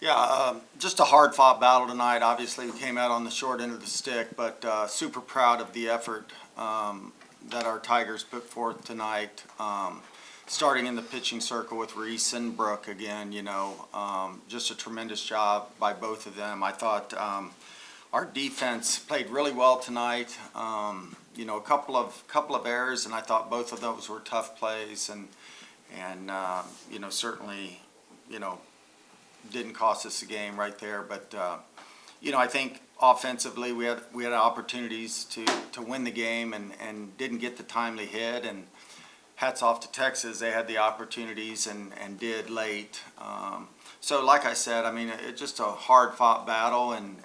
Yeah, just a hard-fought battle tonight. Obviously, we came out on the short end of the stick, but super proud of the effort that our Tigers put forth tonight. Starting in the pitching circle with Reese and Brooke again, just a tremendous job by both of them. I thought our defense played really well tonight. A couple of errors, and I thought both of those were tough plays, and certainly, didn't cost us a game right there. But I think offensively we had opportunities to win the game and didn't get the timely hit. And hats off to Texas, they had the opportunities and did late. So like I said, it's just a hard fought battle, and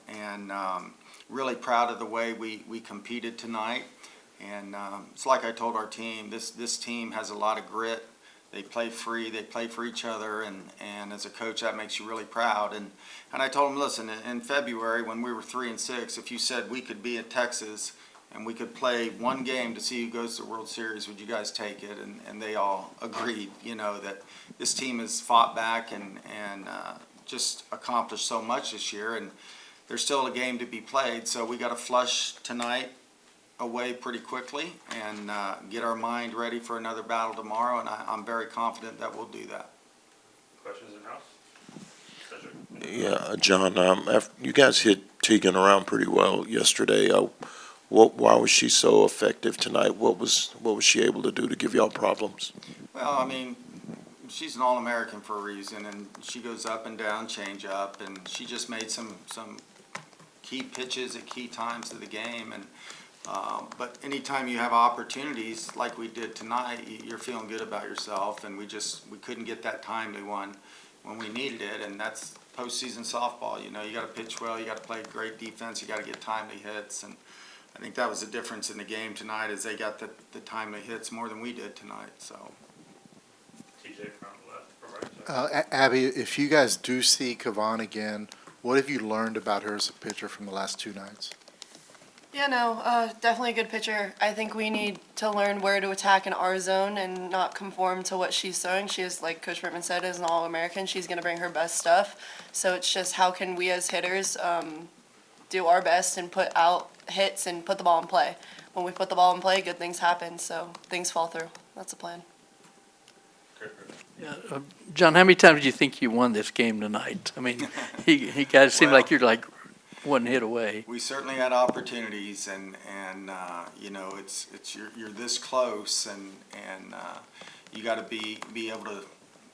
really proud of the way we competed tonight. And it's like I told our team, this team has a lot of grit. They play free, they play for each other, and as a coach, that makes you really proud. And I told them, listen, in February when we were 3-6, if you said we could be in Texas and we could play one game to see who goes to the World Series, would you guys take it? And they all agreed, that this team has fought back and just accomplished so much this year, and there's still a game to be played, so we got to flush tonight away pretty quickly and get our mind ready for another battle tomorrow, and I'm very confident that we'll do that. Questions in-house? Yeah, John, after you guys hit Tegan around pretty well yesterday. Why was she so effective tonight? What was she able to do to give y'all problems? Well, she's an All-American for a reason, and she goes up and down, change up, and she just made some key pitches at key times of the game. And but anytime you have opportunities like we did tonight, you're feeling good about yourself, and we couldn't get that timely one when we needed it, and that's postseason softball. You got to pitch well, you got to play great defense, you got to get timely hits, and I think that was the difference in the game tonight, is they got the timely hits more than we did tonight. So. TJ from left, from right. Abby, if you guys do see Kavan again, what have you learned about her as a pitcher from the last two nights? Yeah, definitely a good pitcher. I think we need to learn where to attack in our zone and not conform to what she's throwing. She is, like Coach Brittman said, is an All-American. She's going to bring her best stuff. So it's just how can we as hitters do our best and put out hits and put the ball in play. When we put the ball in play, good things happen. So things fall through. That's the plan. Yeah, John, how many times do you think you won this game tonight? He guys seem like you're like one hit away. We certainly had opportunities, and you're this close, and you got to be able to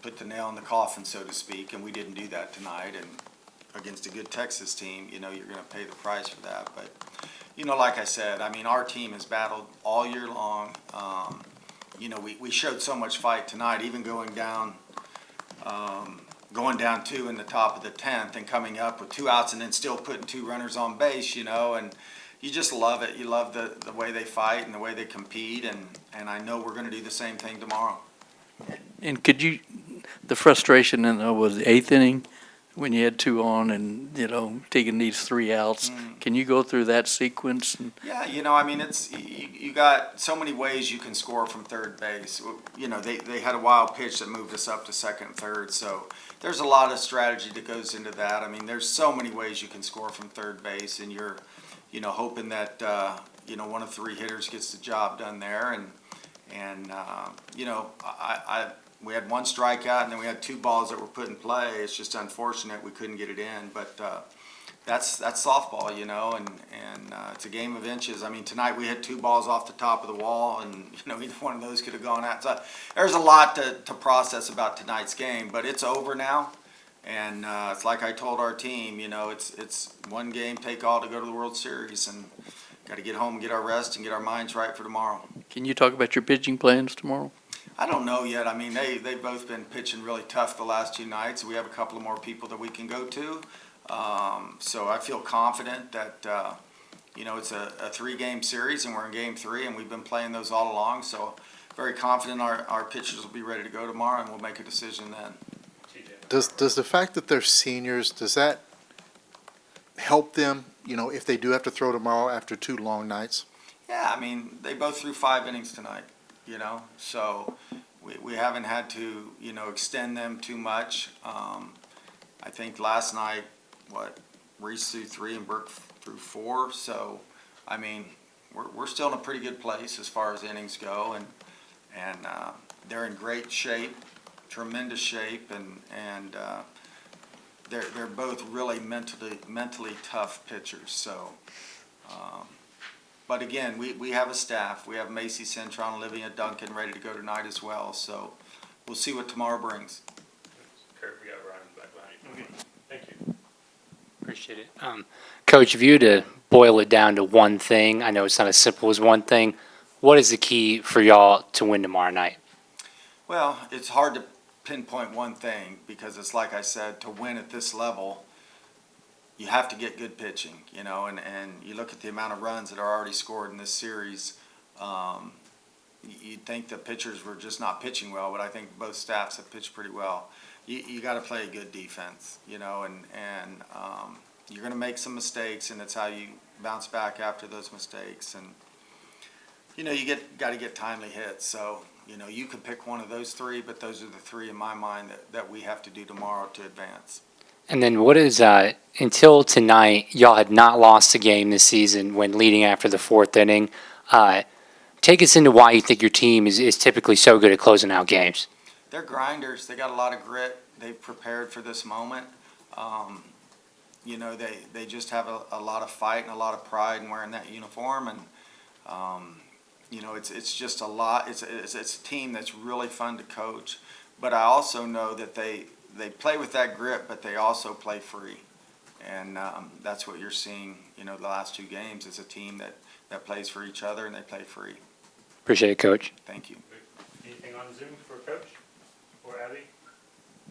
put the nail in the coffin, so to speak, and we didn't do that tonight. And against a good Texas team, you're going to pay the price for that. But like I said, our team has battled all year long. We showed so much fight tonight, even going down 2 in the top of the 10th and coming up with 2 outs and then still putting 2 runners on base, and you just love it. You love the way they fight and the way they compete, and I know we're going to do the same thing tomorrow. And the frustration in was the 8th inning when you had 2 on and, taking these 3 outs. Can you go through that sequence? Yeah, it's you got so many ways you can score from third base. They had a wild pitch that moved us up to second and third, so there's a lot of strategy that goes into that. There's so many ways you can score from third base, and you're, hoping that, one of 3 hitters gets the job done there. And we had 1 strikeout, and then we had 2 balls that were put in play. It's just unfortunate we couldn't get it in, but that's softball, and it's a game of inches. Tonight we had 2 balls off the top of the wall, and either one of those could have gone out. So there's a lot to process about tonight's game, but it's over now, and it's like I told our team, it's one game take all to go to the World Series, and got to get home and get our rest and get our minds right for tomorrow. Can you talk about your pitching plans tomorrow? I don't know yet. They've both been pitching really tough the last 2 nights. We have a couple of more people that we can go to. So I feel confident that, it's a 3-game series, and we're in game 3, and we've been playing those all along. So very confident our pitchers will be ready to go tomorrow, and we'll make a decision then. Does the fact that they're seniors, does that help them, if they do have to throw tomorrow after 2 long nights? Yeah, they both threw 5 innings tonight. So we haven't had to, extend them too much. I think last night, Reese threw 3 and Burke threw 4. So, I mean, we're still in a pretty good place as far as innings go, and they're in great shape, tremendous shape, and they're both really mentally tough pitchers. So, but again, we have a staff. We have Macy Cintron, Olivia Duncan ready to go tonight as well. So we'll see what tomorrow brings. Kurt, we got Ryan back behind you. Thank you. Appreciate it. Coach, if you were to boil it down to one thing, I know it's not as simple as one thing, what is the key for y'all to win tomorrow night? Well, it's hard to pinpoint one thing because it's like I said, to win at this level, you have to get good pitching, you know, and you look at the amount of runs that are already scored in this series. You'd think the pitchers were just not pitching well, but I think both staffs have pitched pretty well. You got to play a good defense, you know, and you're going to make some mistakes, and it's how you bounce back after those mistakes. And you know, got to get timely hits. So you know, you could pick one of those 3, but those are the 3 in my mind that we have to do tomorrow to advance. And then what is, until tonight, y'all had not lost a game this season when leading after the 4th inning. Take us into why you think your team is typically so good at closing out games. They're grinders. They got a lot of grit. They've prepared for this moment. You know, they just have a lot of fight and a lot of pride in wearing that uniform. And, you know, it's just a lot. It's a team that's really fun to coach. But I also know that they play with that grit, but they also play free. And that's what you're seeing, you know, the last 2 games is a team that plays for each other and they play free. Appreciate it, Coach. Thank you. Anything on Zoom for Coach or Abby?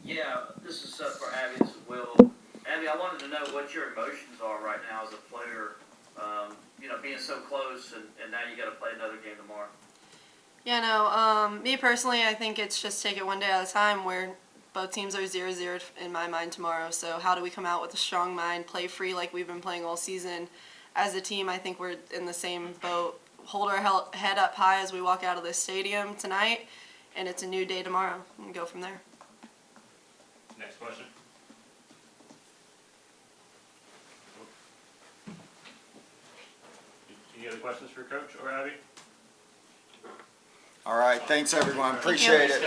Yeah, this is for Abby. This is Will. Abby, I wanted to know what your emotions are right now as a player. You know, being so close, and now you got to play another game tomorrow. Yeah, no, me personally, I think it's just take it one day at a time where both teams are 0-0 in my mind tomorrow. So how do we come out with a strong mind, play free like we've been playing all season? As a team, I think we're in the same boat. Hold our head up high as we walk out of this stadium tonight, and it's a new day tomorrow, and go from there. Next question. Any other questions for Coach or Abby? All right. Thanks, everyone. Appreciate it.